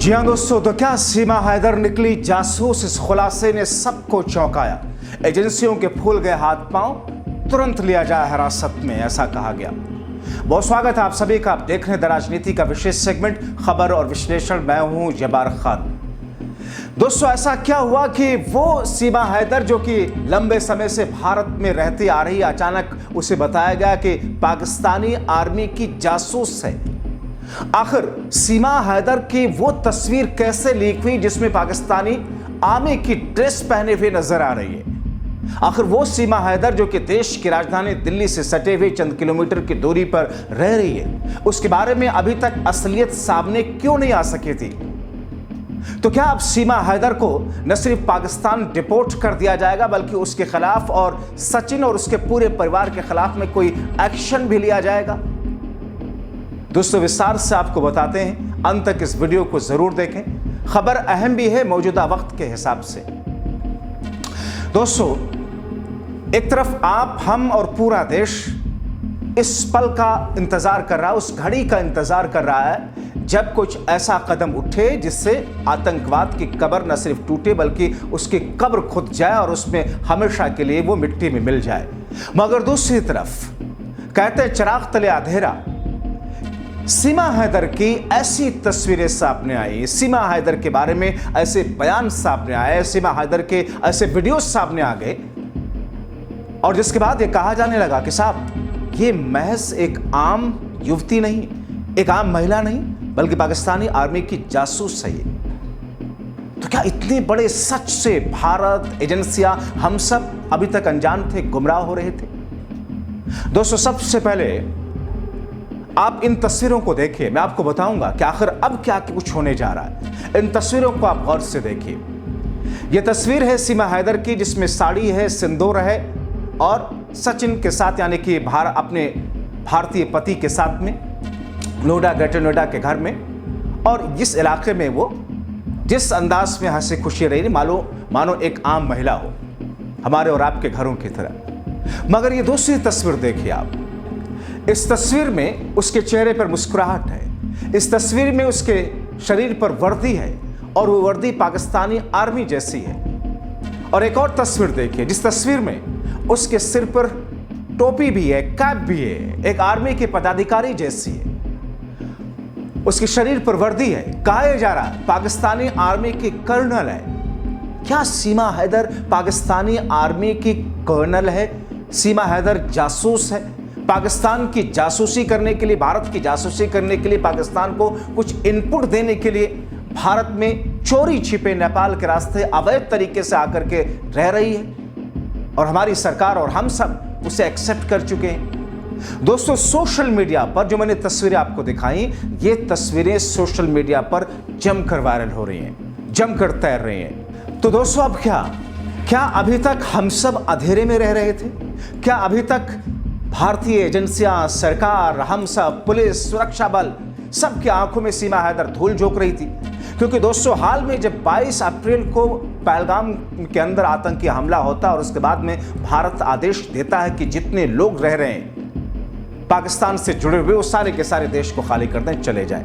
जी हाँ दोस्तों, तो क्या सीमा हैदर निकली जासूस, इस खुलासे ने सबको चौंकाया। एजेंसियों के फूल गए हाथ पांव, तुरंत लिया जाए हिरासत में, ऐसा कहा गया। बहुत स्वागत है आप सभी का। आप देख रहे हैं द राजनीति का विशेष सेगमेंट खबर और विश्लेषण। मैं हूं जब्बार खान। दोस्तों, ऐसा क्या हुआ कि वो सीमा हैदर जो कि लंबे समय से भारत में रहती आ रही, अचानक उसे बताया गया कि पाकिस्तानी आर्मी की जासूस है। आखिर सीमा हैदर की वो तस्वीर कैसे लीक हुई जिसमें पाकिस्तानी आर्मी की ड्रेस पहने हुए नजर आ रही है? आखिर वो सीमा हैदर जो कि देश की राजधानी दिल्ली से सटे हुए चंद किलोमीटर की दूरी पर रह रही है, उसके बारे में अभी तक असलियत सामने क्यों नहीं आ सकी थी? तो क्या अब सीमा हैदर को न सिर्फ पाकिस्तान डिपोर्ट कर दिया जाएगा, बल्कि उसके खिलाफ और सचिन और उसके पूरे परिवार के खिलाफ में कोई एक्शन भी लिया जाएगा? दोस्तों, विस्तार से आपको बताते हैं, अंत तक इस वीडियो को जरूर देखें। खबर अहम भी है मौजूदा वक्त के हिसाब से। दोस्तों, एक तरफ आप, हम और पूरा देश इस पल का इंतजार कर रहा है, उस घड़ी का इंतजार कर रहा है जब कुछ ऐसा कदम उठे जिससे आतंकवाद की कब्र न सिर्फ टूटे बल्कि उसकी कब्र खुद जाए और उसमें हमेशा के लिए वो मिट्टी में मिल जाए। मगर दूसरी तरफ कहते हैं चिराग तले अंधेरा। सीमा हैदर की ऐसी तस्वीरें सामने आई, सीमा हैदर के बारे में ऐसे बयान सामने आए, सीमा हैदर के ऐसे वीडियो सामने आ गए, और जिसके बाद ये कहा जाने लगा कि साहब, ये महज एक आम युवती नहीं, एक आम महिला नहीं, बल्कि पाकिस्तानी आर्मी की जासूस है ये। तो क्या इतने बड़े सच से भारत, एजेंसियां, हम सब अभी तक अनजान थे, गुमराह हो रहे थे? दोस्तों, सबसे पहले आप इन तस्वीरों को देखिए। मैं आपको बताऊंगा कि आखिर अब क्या कुछ होने जा रहा है। इन तस्वीरों को आप गौर से देखिए। यह तस्वीर है सीमा हैदर की, जिसमें साड़ी है, सिंदूर है और सचिन के साथ, यानी कि अपने भारतीय पति के साथ में नोएडा, ग्रेटर नोएडा के घर में, और जिस इलाके में वो जिस अंदाज में हंसी खुशी रही, मानो एक आम महिला हो, हमारे और आपके घरों की तरह। मगर ये दूसरी तस्वीर देखिए आप। इस तस्वीर में उसके चेहरे पर मुस्कुराहट है, इस तस्वीर में उसके शरीर पर वर्दी है और वो वर्दी पाकिस्तानी आर्मी जैसी है। और एक और तस्वीर देखिए, जिस तस्वीर में उसके सिर पर टोपी भी है, कैप भी है, एक आर्मी के पदाधिकारी जैसी है। उसके शरीर पर वर्दी है, कहा जा रहा है पाकिस्तानी आर्मी की कर्नल है। क्या सीमा हैदर पाकिस्तानी आर्मी की कर्नल है? सीमा हैदर जासूस है? पाकिस्तान की जासूसी करने के लिए, भारत की जासूसी करने के लिए, पाकिस्तान को कुछ इनपुट देने के लिए भारत में चोरी छिपे नेपाल के रास्ते अवैध तरीके से आकर के रह रही है, और हमारी सरकार और हम सब उसे एक्सेप्ट कर चुके हैं। दोस्तों, सोशल मीडिया पर जो मैंने तस्वीरें आपको दिखाई, ये तस्वीरें सोशल मीडिया पर जमकर वायरल हो रही हैं, जमकर तैर रही हैं। तो दोस्तों, अब क्या अभी तक हम सब अंधेरे में रह रहे थे? क्या अभी तक भारतीय एजेंसियां, सरकार, हम सब, पुलिस, सुरक्षा बल, सबकी आंखों में सीमा हैदर धूल झोंक रही थी? क्योंकि दोस्तों, हाल में जब 22 अप्रैल को पहलगाम के अंदर आतंकी हमला होता है और उसके बाद में भारत आदेश देता है कि जितने लोग रह रहे हैं पाकिस्तान से जुड़े हुए, वो सारे के सारे देश को खाली कर दें, चले जाएं।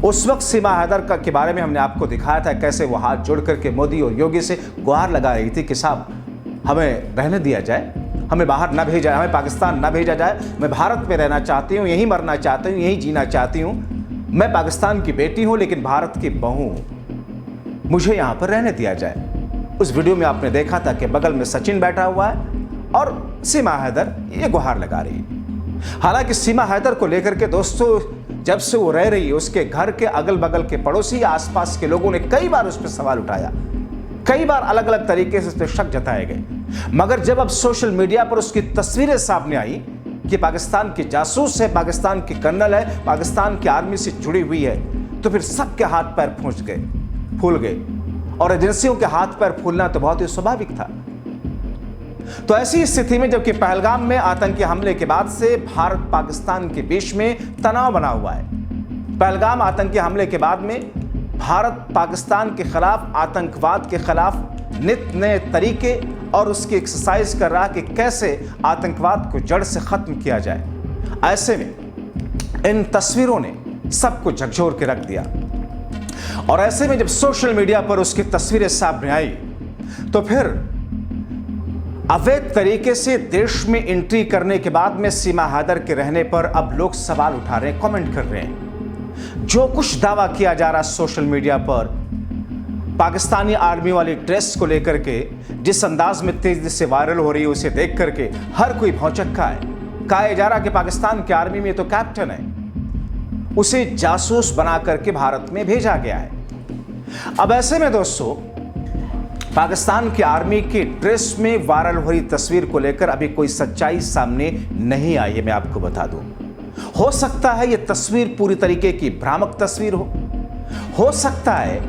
उस वक्त सीमा हैदर के बारे में हमने आपको दिखाया था कैसे वो हाथ जोड़ करके मोदी और योगी से गुहार लगा रही थी कि साहब, हमें रहने दिया जाए, हमें बाहर ना भेजा जाए, हमें पाकिस्तान ना भेजा जाए। मैं भारत में रहना चाहती हूँ, यहीं मरना चाहती हूँ, यहीं जीना चाहती हूँ। मैं पाकिस्तान की बेटी हूँ लेकिन भारत की बहू हूँ, मुझे यहाँ पर रहने दिया जाए। उस वीडियो में आपने देखा था कि बगल में सचिन बैठा हुआ है और सीमा हैदर ये गुहार लगा रही है। हालांकि सीमा हैदर को लेकर के दोस्तों, जब से वो रह रही है, उसके घर के अगल बगल के पड़ोसी, आसपास के लोगों ने कई बार उस पर सवाल उठाया, कई बार अलग अलग तरीके से उस पर शक जताए गए। मगर जब अब सोशल मीडिया पर उसकी तस्वीरें सामने आई कि पाकिस्तान की जासूस है, पाकिस्तान की कर्नल है, पाकिस्तान की आर्मी से जुड़ी हुई है, तो फिर सबके हाथ पैर फूल गए। और एजेंसियों के हाथ पैर फूलना तो बहुत ही स्वाभाविक था। तो ऐसी स्थिति में, जबकि पहलगाम में आतंकी हमले के बाद से भारत पाकिस्तान के बीच में तनाव बना हुआ है, पहलगाम आतंकी हमले के बाद में भारत पाकिस्तान के खिलाफ, आतंकवाद के खिलाफ नित नए तरीके और उसकी एक्सरसाइज कर रहा कि कैसे आतंकवाद को जड़ से खत्म किया जाए। ऐसे में इन तस्वीरों ने सबको झकझोर के रख दिया। और ऐसे में जब सोशल मीडिया पर उसकी तस्वीरें सामने आई तो फिर अवैध तरीके से देश में एंट्री करने के बाद में सीमा हैदर के रहने पर अब लोग सवाल उठा रहे हैं, कमेंट कर रहे हैं। जो कुछ दावा किया जा रहा सोशल मीडिया पर पाकिस्तानी आर्मी वाली ड्रेस को लेकर के, जिस अंदाज में तेजी से वायरल हो रही है, उसे देख करके हर कोई भौचक्का है। कहा जा रहा कि पाकिस्तान की आर्मी में तो कैप्टन है, उसे जासूस बना करके भारत में भेजा गया है। अब ऐसे में दोस्तों, पाकिस्तान की आर्मी की ड्रेस में वायरल हो रही तस्वीर को लेकर अभी कोई सच्चाई सामने नहीं आई है। मैं आपको बता दूं, हो सकता है यह तस्वीर पूरी तरीके की भ्रामक तस्वीर हो सकता है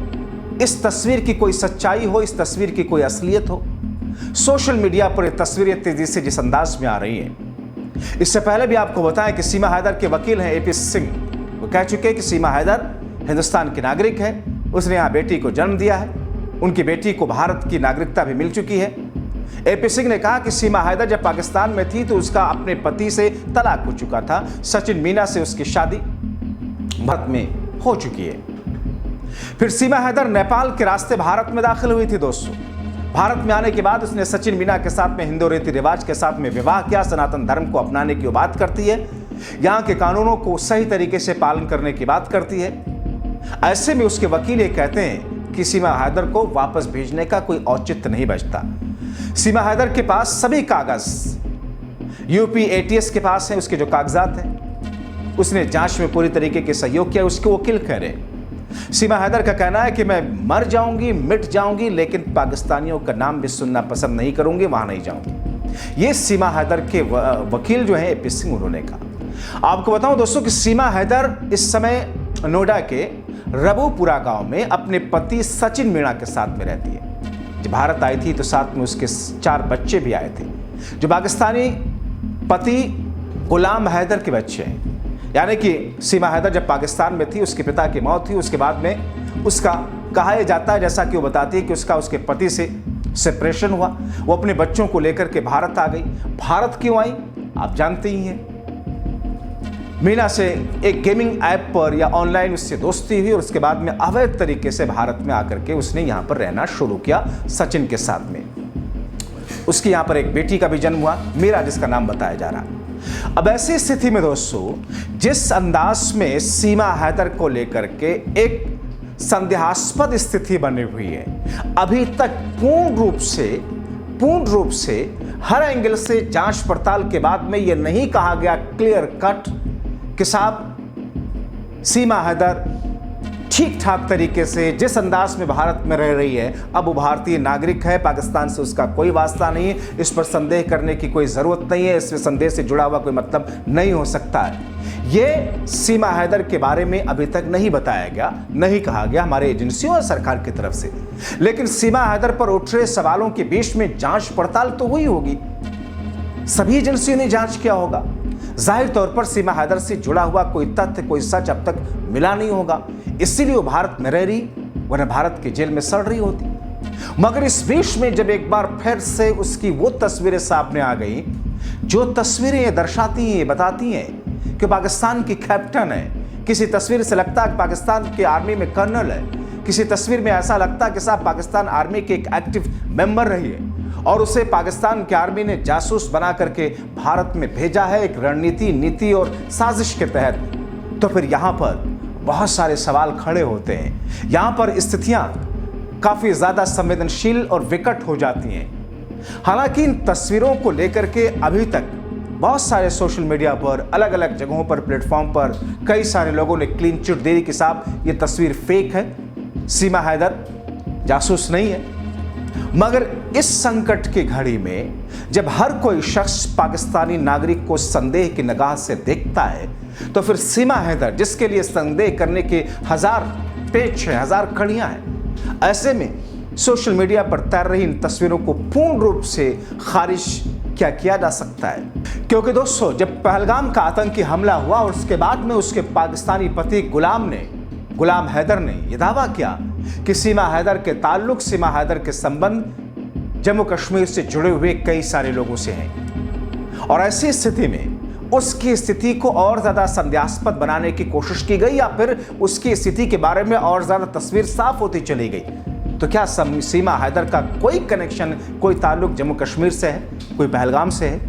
इस तस्वीर की कोई सच्चाई हो, इस तस्वीर की कोई असलियत हो। सोशल मीडिया पर यह तस्वीरें तेजी से जिस अंदाज में आ रही हैं, इससे पहले भी आपको बताएं कि सीमा हैदर के वकील हैं एपी सिंह, वो कह चुके हैं कि सीमा हैदर हिंदुस्तान की नागरिक है, उसने यहाँ बेटी को जन्म दिया है, उनकी बेटी को भारत की नागरिकता भी मिल चुकी है। एपी सिंह ने कहा कि सीमा हैदर जब पाकिस्तान में थी तो उसका अपने पति से तलाक हो चुका था, सचिन मीना से उसकी शादी भारत में हो चुकी है। फिर सीमा हैदर नेपाल के रास्ते भारत में दाखिल हुई थी दोस्तों। भारत में आने के बाद उसने सचिन मीना के साथ में हिंदू रीति रिवाज के साथ में विवाह किया, सनातन धर्म को अपनाने की बात करती है, यहाँ के कानूनों को सही तरीके से पालन करने की बात करती है। ऐसे में उसके वकील ये कहते हैं कि सीमा हैदर को वापस भेजने का कोई औचित्य नहीं बचता। सीमा हैदर के पास सभी कागज यूपी एटीएस के पास हैं, उसके जो कागजात हैं, उसने जांच में पूरी तरीके के सहयोग किया। उसके वकील कह रहे हैं, सीमा हैदर का कहना है कि मैं मर जाऊंगी, मिट जाऊंगी, लेकिन पाकिस्तानियों का नाम भी सुनना पसंद नहीं करूंगी, वहां नहीं जाऊंगी। ये सीमा हैदर के वकील जो हैं एपी सिंह, उन्होंने कहा। आपको बताऊं दोस्तों कि सीमा हैदर इस समय नोएडा के रबूपुरा गांव में अपने पति सचिन मीणा के साथ में रहती है। जब भारत आई थी तो साथ में उसके 4 बच्चे भी आए थे, जो पाकिस्तानी पति गुलाम हैदर के बच्चे हैं। यानी कि सीमा हैदर जब पाकिस्तान में थी, उसके पिता की मौत हुई, उसके बाद में उसका कहा जाता है, जैसा कि वो बताती है कि उसके पति से सेपरेशन हुआ, वो अपने बच्चों को लेकर के भारत आ गई। भारत क्यों आई आप जानते ही हैं। मीना से एक गेमिंग ऐप पर या ऑनलाइन उससे दोस्ती हुई और उसके बाद में अवैध तरीके से भारत में आकर के उसने यहाँ पर रहना शुरू किया सचिन के साथ में। उसकी यहाँ पर एक बेटी का भी जन्म हुआ, मीरा, जिसका नाम बताया जा रहा। अब ऐसी स्थिति में दोस्तों, जिस अंदाज में सीमा हैदर को लेकर के एक संदेहास्पद स्थिति बनी हुई है, अभी तक पूर्ण रूप से हर एंगल से जांच पड़ताल के बाद में यह नहीं कहा गया क्लियर कट कि साहब सीमा हैदर ठीक ठाक तरीके से जिस अंदाज में भारत में रह रही है, अब वो भारतीय नागरिक है, पाकिस्तान से उसका कोई वास्ता नहीं है, इस पर संदेह करने की कोई ज़रूरत नहीं है, इसमें संदेह से जुड़ा हुआ कोई मतलब नहीं हो सकता है। ये सीमा हैदर के बारे में अभी तक नहीं बताया गया, नहीं कहा गया हमारे एजेंसियों और सरकार की तरफ से। लेकिन सीमा हैदर पर उठ रहे सवालों के बीच में जांच पड़ताल तो हुई होगी, सभी एजेंसियों ने जांच किया होगा। जाहिर तौर पर सीमा हैदर से जुड़ा हुआ कोई तथ्य, कोई सच अब तक मिला नहीं होगा, इसीलिए वो भारत में रह रही, वरना भारत की जेल में सड़ रही होती। मगर इस बीच में जब एक बार फिर से उसकी वो तस्वीरें सामने आ गई, जो तस्वीरें ये दर्शाती हैं, ये बताती हैं कि पाकिस्तान की कैप्टन है, किसी तस्वीर से लगता है कि पाकिस्तान की आर्मी में कर्नल है, किसी तस्वीर में ऐसा लगता है कि साहब पाकिस्तान आर्मी के एक एक्टिव मेंबर रही है और उसे पाकिस्तान की आर्मी ने जासूस बना करके भारत में भेजा है एक रणनीति, नीति और साजिश के तहत। तो फिर यहाँ पर बहुत सारे सवाल खड़े होते हैं, यहाँ पर स्थितियाँ काफ़ी ज़्यादा संवेदनशील और विकट हो जाती हैं। हालांकि इन तस्वीरों को लेकर के अभी तक बहुत सारे सोशल मीडिया पर, अलग अलग जगहों पर, प्लेटफॉर्म पर कई सारे लोगों ने क्लीन चिट दे दी कि साहब ये तस्वीर फेक है, सीमा हैदर जासूस नहीं है। मगर इस संकट की घड़ी में जब हर कोई शख्स पाकिस्तानी नागरिक को संदेह की निगाह से देखता है, तो फिर सीमा हैदर, जिसके लिए संदेह करने के 1000 पेच हैं, 1000 कड़ियां हैं, ऐसे में सोशल मीडिया पर तैर रही इन तस्वीरों को पूर्ण रूप से खारिज क्या किया जा सकता है। क्योंकि दोस्तों, जब पहलगाम का आतंकी हमला हुआ और उसके बाद में उसके पाकिस्तानी पति गुलाम हैदर ने यह दावा किया कि सीमा हैदर के ताल्लुक, सीमा हैदर के संबंध जम्मू कश्मीर से जुड़े हुए कई सारे लोगों से हैं। और ऐसी स्थिति में उसकी स्थिति को और ज्यादा संदेहास्पद बनाने की कोशिश की गई या फिर उसकी स्थिति के बारे में और ज्यादा तस्वीर साफ होती चली गई? तो क्या सीमा हैदर का कोई कनेक्शन, कोई ताल्लुक जम्मू कश्मीर से है, कोई पहलगाम से है?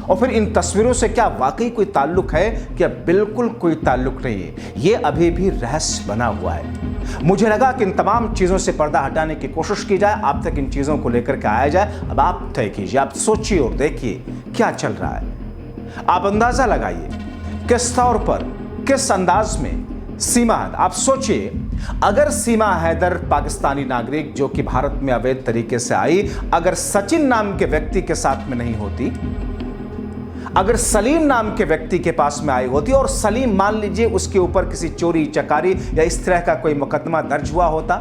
और फिर इन तस्वीरों से क्या वाकई कोई ताल्लुक है, क्या बिल्कुल कोई ताल्लुक नहीं है? ये अभी भी रहस्य बना हुआ है। मुझे लगा कि इन तमाम चीजों से पर्दा हटाने की कोशिश की जाए, आप तक इन चीजों को लेकर के आया जाए। अब आप तय कीजिए, आप सोचिए और देखिए क्या चल रहा है। आप अंदाजा लगाइए किस तौर पर, किस अंदाज में सीमा हैदर, आप सोचिए अगर सीमा हैदर पाकिस्तानी नागरिक जो कि भारत में अवैध तरीके से आई, अगर सचिन नाम के व्यक्ति के साथ में नहीं होती, अगर सलीम नाम के व्यक्ति के पास में आई होती और सलीम मान लीजिए उसके ऊपर किसी चोरी चकारी या इस तरह का कोई मुकदमा दर्ज हुआ होता,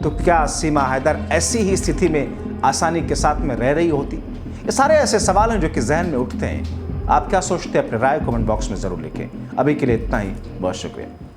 तो क्या सीमा हैदर ऐसी ही स्थिति में आसानी के साथ में रह रही होती? ये सारे ऐसे सवाल हैं जो कि जहन में उठते हैं। आप क्या सोचते हैं? अपनी राय कमेंट बॉक्स में जरूर लिखें। अभी के लिए इतना ही, बहुत शुक्रिया।